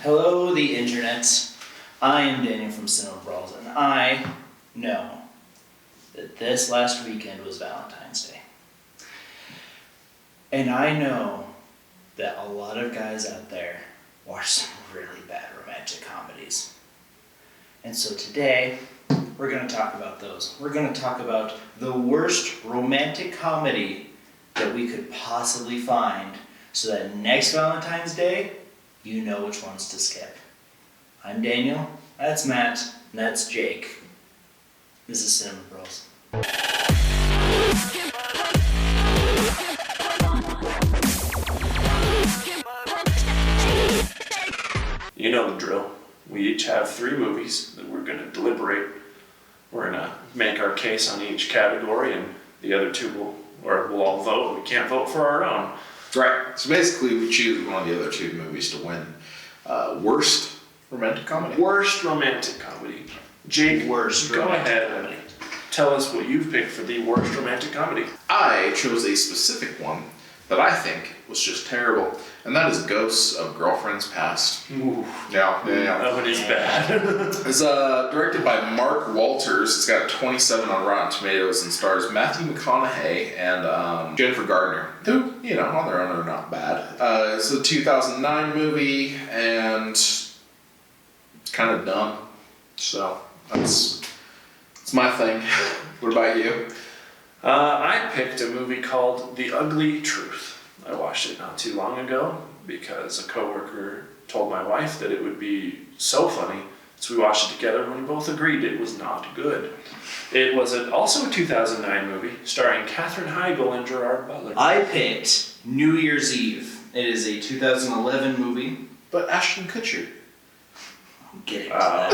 Hello, the internet. I am Daniel from Brawls, and I know that this last weekend was Valentine's Day. And I know that a lot of guys out there watch some really bad romantic comedies. And so today, we're going to talk about those. We're going to talk about the worst romantic comedy that we could possibly find so that next Valentine's Day, you know which ones to skip. I'm Daniel, that's Matt, and that's Jake. This is Cinema Brawls. You know the drill. We each have 3 movies that we're going to deliberate. We're going to make our case on each category, and the other 2 we'll all vote. We can't vote for our own. Right. So basically, we choose one of the other 2 movies to win. Worst romantic comedy. Worst romantic comedy. Jake, go ahead and tell us what you've picked for the worst romantic comedy. I chose a specific one that I think was just terrible, and that is Ghosts of Girlfriends Past. Ooh. Yeah. That one is bad. It's directed by Mark Walters. It's got a 27 on Rotten Tomatoes and stars Matthew McConaughey and Jennifer Gardner, who, on their own are not bad. It's a 2009 movie, and it's kind of dumb. So, it's my thing. What about you? I picked a movie called The Ugly Truth. I watched it not too long ago because a coworker told my wife that it would be so funny, so we watched it together and we both agreed it was not good. It was also a 2009 movie starring Katherine Heigl and Gerard Butler. I picked New Year's Eve. It is a 2011 movie. But Ashton Kutcher. I'm getting to that.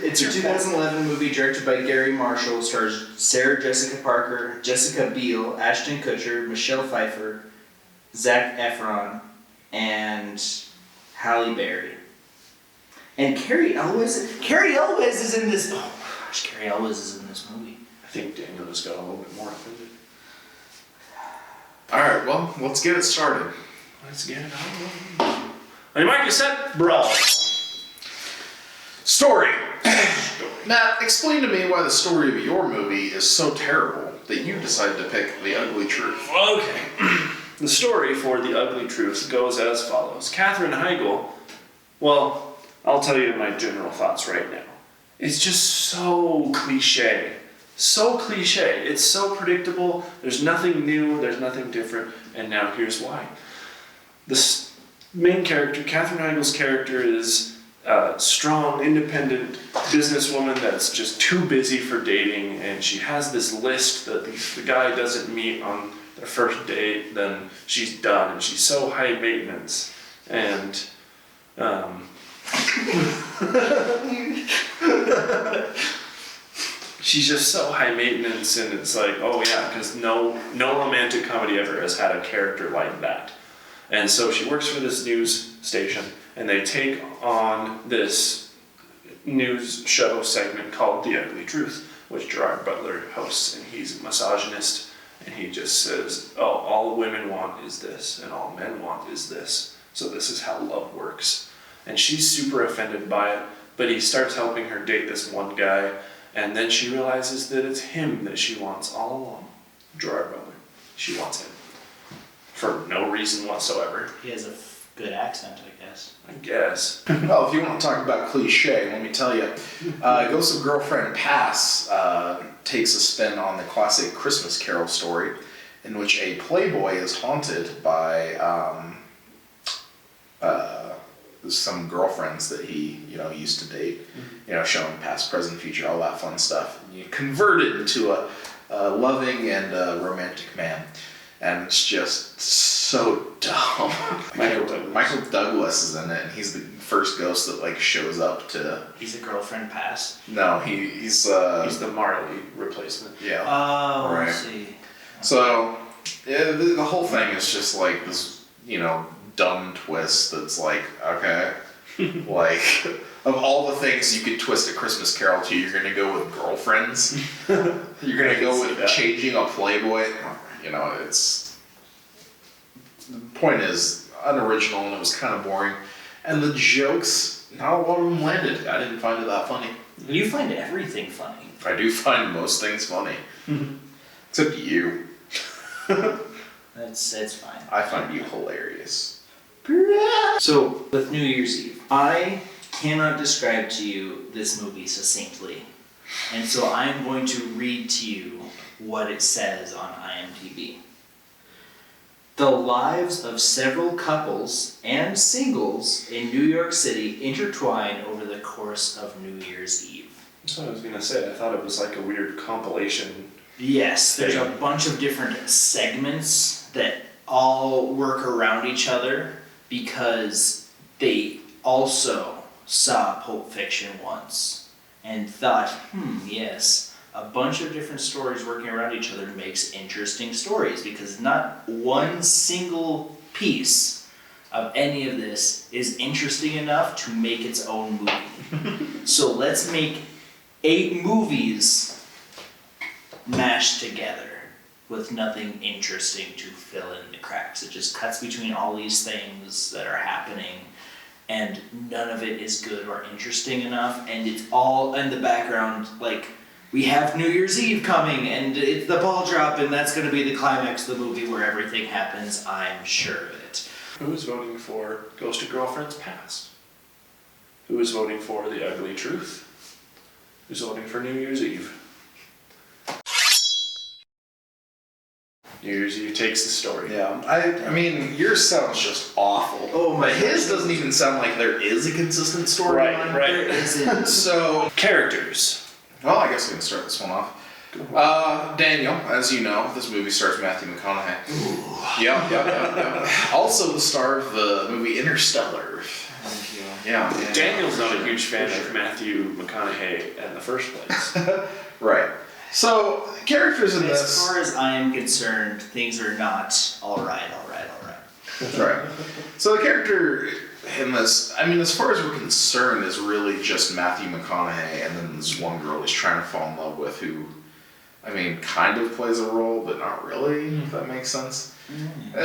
It's a 2011 movie directed by Gary Marshall. Stars Sarah Jessica Parker, Jessica Biel, Ashton Kutcher, Michelle Pfeiffer, Zac Efron, and Halle Berry. And Carrie Elwes is in this. Oh my gosh, Carrie Elwes is in this movie. I think Daniel just got a little bit more offended. Alright, well, let's get it started. Let's get it on. On your mic, you set, Brawls. Story. Matt, explain to me why the story of your movie is so terrible that you decided to pick The Ugly Truth. Okay. The story for The Ugly Truth goes as follows. Katherine Heigl, well, I'll tell you my general thoughts right now. It's just so cliche. So cliche. It's so predictable. There's nothing new. There's nothing different. And now here's why. The main character, Katherine Heigl's character, is a strong, independent businesswoman that's just too busy for dating, and she has this list that the guy doesn't meet on their first date, then she's done, and she's so high maintenance. And she's just so high maintenance, and it's like, oh yeah, because no romantic comedy ever has had a character like that. And so she works for this news station, and they take on this news show segment called The Ugly Truth, which Gerard Butler hosts, and he's a misogynist, and he just says, oh, all women want is this, and all men want is this, so this is how love works. And she's super offended by it, but he starts helping her date this one guy, and then she realizes that it's him that she wants all along. Gerard Butler. She wants him. For no reason whatsoever. He has a good accent, I guess. I guess. Well, if you want to talk about cliche, let me tell you. Ghosts of Girlfriend Past takes a spin on the classic Christmas Carol story in which a playboy is haunted by some girlfriends that he used to date, showing past, present, future, all that fun stuff. And you convert it into a loving and romantic man. And it's just so dumb. Michael Douglas is in it, and he's the first ghost that shows up to. He's a girlfriend past. No, he's the Marley replacement. Yeah. Oh, right. I see. Okay. So yeah, the whole thing is just this, dumb twist. That's okay, of all the things you could twist a Christmas Carol to, you're gonna go with girlfriends. You're gonna go with changing a playboy. It's the point is unoriginal, and it was kind of boring. And the jokes, not a lot of them landed. I didn't find it that funny. You find everything funny. I do find most things funny. Except you. It's fine. I find you hilarious. So, with New Year's Eve, I cannot describe to you this movie succinctly. And so I'm going to read to you what it says on IMDb. The lives of several couples and singles in New York City intertwine over the course of New Year's Eve. That's what I was gonna say. I thought it was like a weird compilation. Yes, there's a bunch of different segments that all work around each other because they also saw Pulp Fiction once and thought, yes, a bunch of different stories working around each other makes interesting stories because not one single piece of any of this is interesting enough to make its own movie. So let's make 8 movies mashed together with nothing interesting to fill in the cracks. It just cuts between all these things that are happening and none of it is good or interesting enough, and it's all in the background, like, we have New Year's Eve coming and it's the ball drop and that's going to be the climax of the movie where everything happens, I'm sure of it. Who is voting for Ghost of Girlfriend's Past? Who is voting for The Ugly Truth? Who's voting for New Year's Eve? New Year's Eve takes the story. Yeah, I mean, yours sounds just awful. Oh my But his doesn't even sound like there is a consistent storyline. Right. There isn't. So, Characters. well, I guess we can start this one off. Daniel, as you know, this movie stars Matthew McConaughey. Yep. Also the star of the movie Interstellar. Yeah. Daniel's not a huge fan of Matthew McConaughey in the first place. Right. So, characters in As this... far as I am concerned, things are not alright. Right. So the character in this, I mean, as far as we're concerned, is really just Matthew McConaughey and then this one girl he's trying to fall in love with who, I mean, kind of plays a role, but not really, if that makes sense.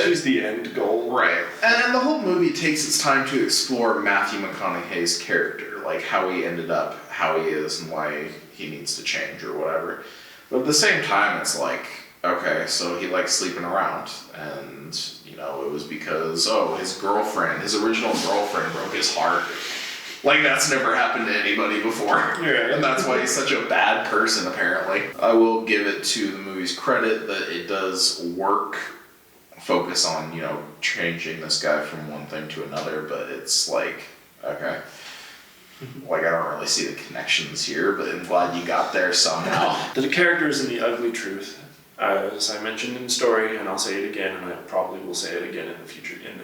She's the end goal. Right. And the whole movie takes its time to explore Matthew McConaughey's character, like how he ended up how he is and why he needs to change or whatever. But at the same time, it's like, okay, so he likes sleeping around, and, you know, it was because, his original girlfriend broke his heart. Like, that's never happened to anybody before. Yeah. And that's why he's such a bad person, apparently. I will give it to the movie's credit that it does work, focus on, you know, changing this guy from one thing to another, but it's like, okay. Like, I don't really see the connections here, but I'm glad you got there somehow. The characters in The Ugly Truth, as I mentioned in the story, and I'll say it again, and I probably will say it again in the future in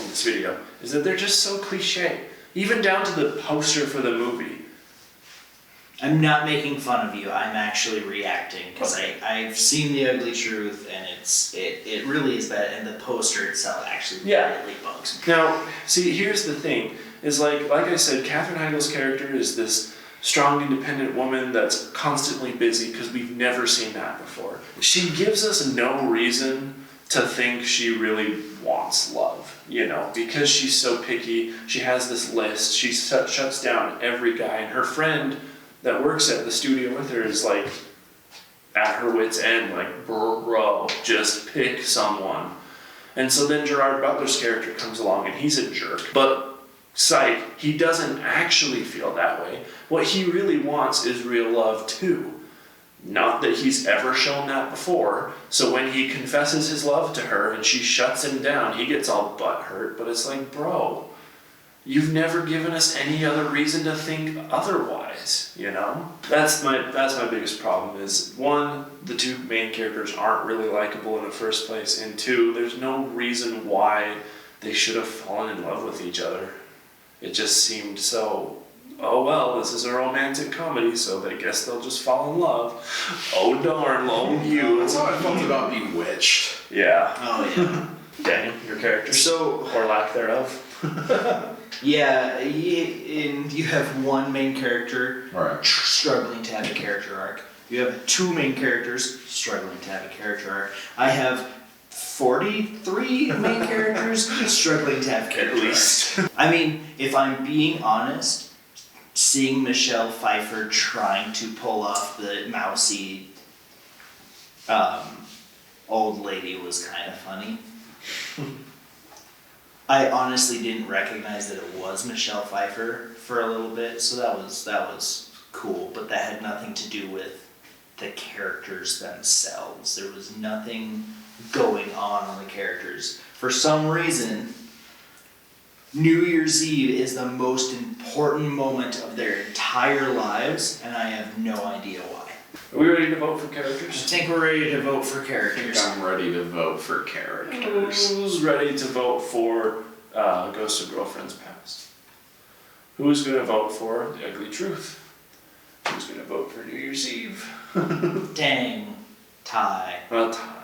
this video, is that they're just so cliche. Even down to the poster for the movie. I'm not making fun of you, I'm actually reacting, because I've seen The Ugly Truth, and it really is bad, and the poster itself actually really bugs me. Now, see, here's the thing, is like I said, Katherine Heigl's character is this strong, independent woman that's constantly busy, because we've never seen that before. She gives us no reason to think she really wants love, you know, because she's so picky. She has this list, she shuts down every guy, and her friend that works at the studio with her is like at her wit's end, like, bro, just pick someone. And so then Gerard Butler's character comes along and he's a jerk. But psych, he doesn't actually feel that way. What he really wants is real love too. Not that he's ever shown that before. So when he confesses his love to her and she shuts him down, he gets all butthurt. But it's like, bro, you've never given us any other reason to think otherwise, you know? That's my biggest problem is, one, the two main characters aren't really likable in the first place, and two, there's no reason why they should have fallen in love with each other. It just seemed so, oh well, this is a romantic comedy, so I guess they'll just fall in love. Oh darn, lol you. That's how I felt about Bewitched. Yeah. Oh yeah. Daniel, your character. So, or lack thereof. yeah, and you have one main character Right. struggling to have a character arc. You have two main characters struggling to have a character arc. I have 43 main characters, struggling to have character At least. arcs. I mean, if I'm being honest, seeing Michelle Pfeiffer trying to pull off the mousy old lady was kind of funny. I honestly didn't recognize that it was Michelle Pfeiffer for a little bit, so that was cool, but that had nothing to do with the characters themselves. There was nothing going on the characters. For some reason, New Year's Eve is the most important moment of their entire lives, and I have no idea why. Are we ready to vote for I characters? think we're ready to vote for I characters. think I'm ready to vote for characters. Who's ready to vote for Ghost of Girlfriends Past? Who's going to vote for The Ugly Truth? Who's going to vote for New Year's Eve? Dang, tie. Well, tie.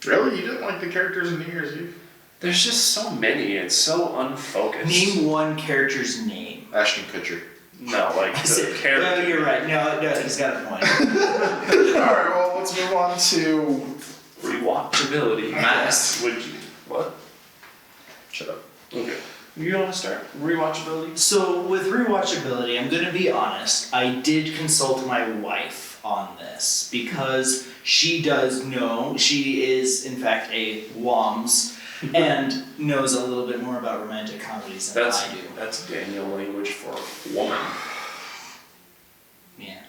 Really? You didn't like the characters in New Year's Eve? There's just so many. It's so unfocused. Name one character's name. Ashton Kutcher. No, like the character. No, you're right. No, he's got a point. Alright, well, let's move on to... Rewatchability. Matt. Would you? What? Shut up. Okay. You want to start? Rewatchability? So with rewatchability, I'm gonna be honest. I did consult my wife on this because she does know, she is in fact a WOMS and knows a little bit more about romantic comedies than I do. That's Daniel language for woman. Yeah.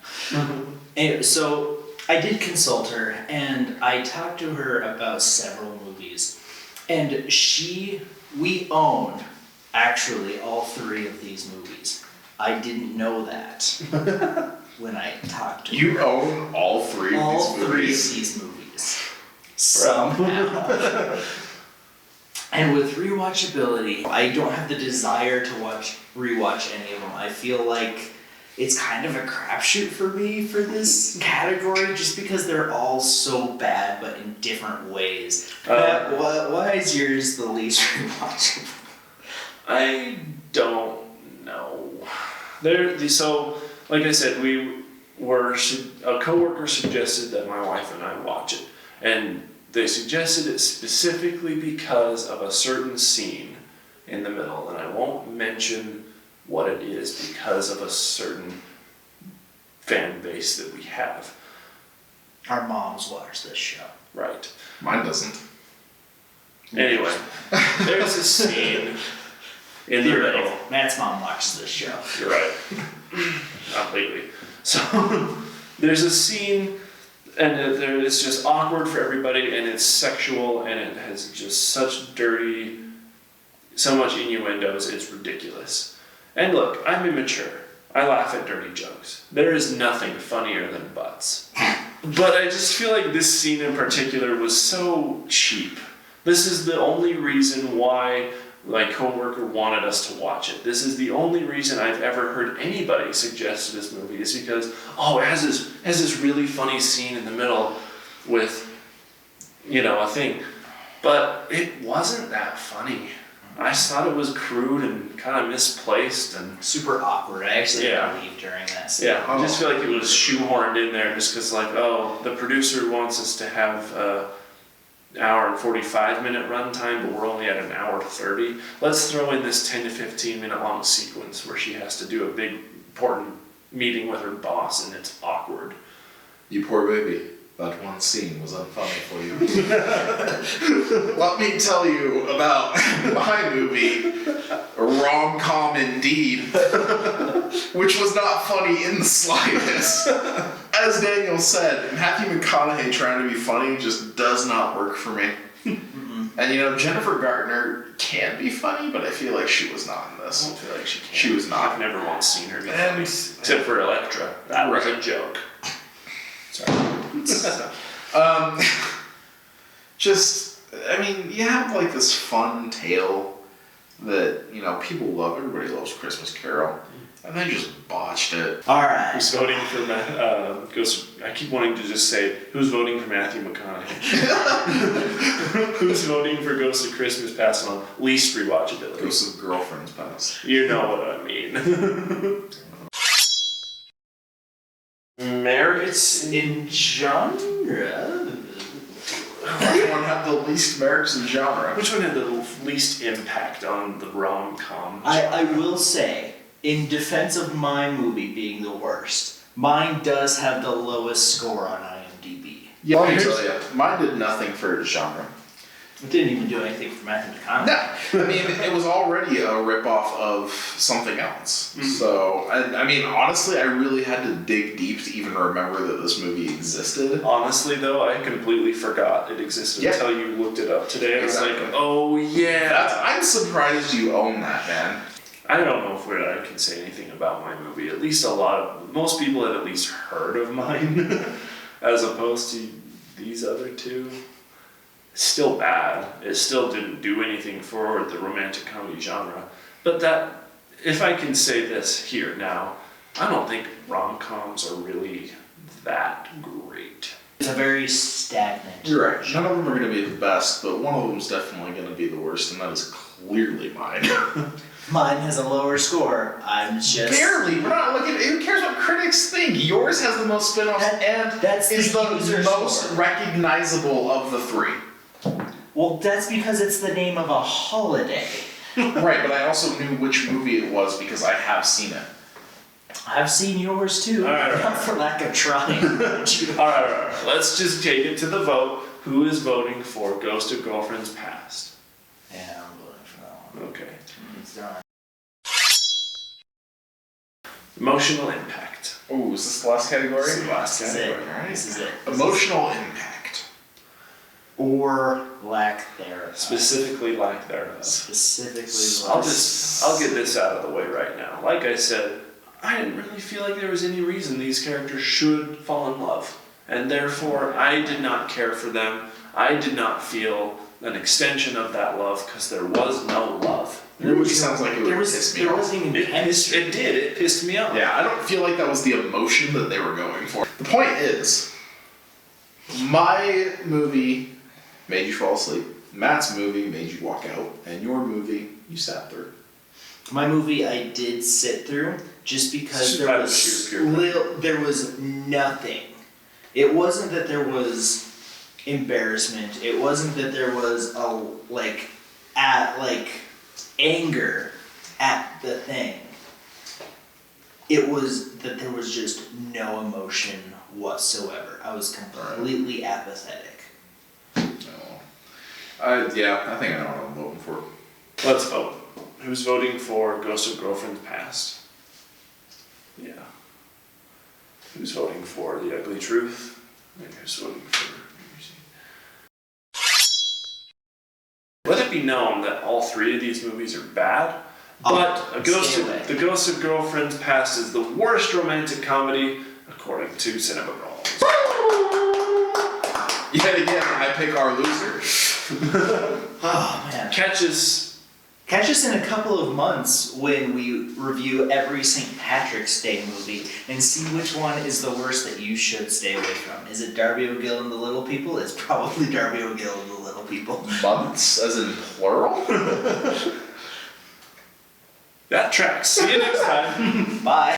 Anyway, so I did consult her and I talked to her about several movies. And we own actually all three of these movies. I didn't know that when I talked to her. You own all three of All these three of movies? these movies. Somehow. And with rewatchability, I don't have the desire to rewatch any of them. I feel like it's kind of a crapshoot for me for this category, just because they're all so bad, but in different ways. Why is yours the least rewatchable? I don't know. So, like I said, a coworker suggested that my wife and I watch it, and they suggested it specifically because of a certain scene in the middle, and I won't mention what it is because of a certain fan base that we have. Our moms watch this show. Right. Mine doesn't. Anyway, there's a scene in the You're middle. right. Matt's mom watches this show. You're right. Not lately. So there's a scene, and it's just awkward for everybody, and it's sexual, and it has just such dirty, so much innuendos, it's ridiculous. And look, I'm immature. I laugh at dirty jokes. There is nothing funnier than butts. But I just feel like this scene in particular was so cheap. This is the only reason why my coworker wanted us to watch it. This is the only reason I've ever heard anybody suggest this movie, is because, it has this really funny scene in the middle with, a thing. But it wasn't that funny. I just thought it was crude and kind of misplaced and Super awkward. I actually Yeah. had to leave during that scene. yeah, I just feel like it was shoehorned in there just because the producer wants us to have an hour and 45-minute runtime, but we're only at an hour 30. Let's throw in this 10 to 15-minute long sequence where she has to do a big important meeting with her boss, and it's awkward. You poor baby. That one scene was unfunny for you. Let me tell you about my movie, rom-com indeed, which was not funny in the slightest. As Daniel said, Matthew McConaughey trying to be funny just does not work for me. And Jennifer Garner can be funny, but I feel like she was not in I this. don't feel like she can. She was not. I've never once seen her be And- funny, except for Elektra. That was a joke. Sorry. You have this fun tale that, people love. Everybody loves Christmas Carol. And they just botched it. Alright. Who's voting for I keep wanting to just say, who's voting for Matthew McConaughey? Who's voting for Ghost of Christmas Past on least rewatchability? Ghost of Girlfriends Past. You know what I mean. Merits In genre? Everyone have the least merits in genre. Which one had the least impact on the rom-com? I will say, in defense of my movie being the worst, mine does have the lowest score on IMDb. Yeah, let me tell you, mine did nothing for its genre. It didn't even do anything for Matthew McConaughey. No, I mean, it was already a ripoff of something else. So, I mean, honestly, I really had to dig deep to even remember that this movie existed. Honestly, though, I completely forgot it existed until you looked it up today. I was like, oh yeah. I'm surprised you own that, man. I don't know if I can say anything about my movie. At least most people have at least heard of mine, as opposed to these other two. Still bad. It still didn't do anything for the romantic comedy genre. But if I can say this here now, I don't think rom-coms are really that great. It's a very stagnant. You're right. None of them are going to be the best, but one of them is definitely going to be the worst, and that is clearly mine. Mine has a lower score. I'm just... Barely. We're not looking... Who cares what critics think? Yours has the most spin-offs and that's is the user most score. recognizable of the three. Well, that's because it's the name of a holiday. Right, but I also knew which movie it was because I have seen it. I've seen yours too. All right. Not for lack of trying. All right. Let's just take it to the vote. Who is voting for Ghost of Girlfriends Past? Yeah, I'm voting for that one. Okay. It's done. Emotional impact. Oh, is this the last category? This is the last This is category. it. Alright. This is it. Emotional impact. Or lack thereof. Specifically lack thereof. Specifically I'll get this out of the way right now. Like I said, I didn't really feel like there was any reason these characters should fall in love. And therefore, I did not care for them. I did not feel an extension of that love because there was no love. Your movie sounds like it would piss me there off. wasn't even chemistry. It did. It pissed me off. Yeah, I don't feel like that was the emotion that they were going for. The point is, my movie made you fall asleep, Matt's movie made you walk out, and your movie you sat through. My movie I did sit through just because there was nothing. It wasn't that there was embarrassment. It wasn't that there was anger at the thing. It was that there was just no emotion whatsoever. I was completely apathetic. Yeah, I think I know what I'm voting for. Let's vote. Who's voting for Ghost of Girlfriends Past? Yeah. Who's voting for The Ugly Truth? And who's voting for... Let it be known that all three of these movies are bad, but The Ghost of Girlfriends Past is the worst romantic comedy according to Cinema Brawls. Yet again, I pick our loser. Oh man. Catch us in a couple of months when we review every St. Patrick's Day movie and see which one is the worst that you should stay away from. Is it Darby O'Gill and the Little People? It's probably Darby O'Gill and the Little People. Months, as in plural? That tracks. See you next time. Bye.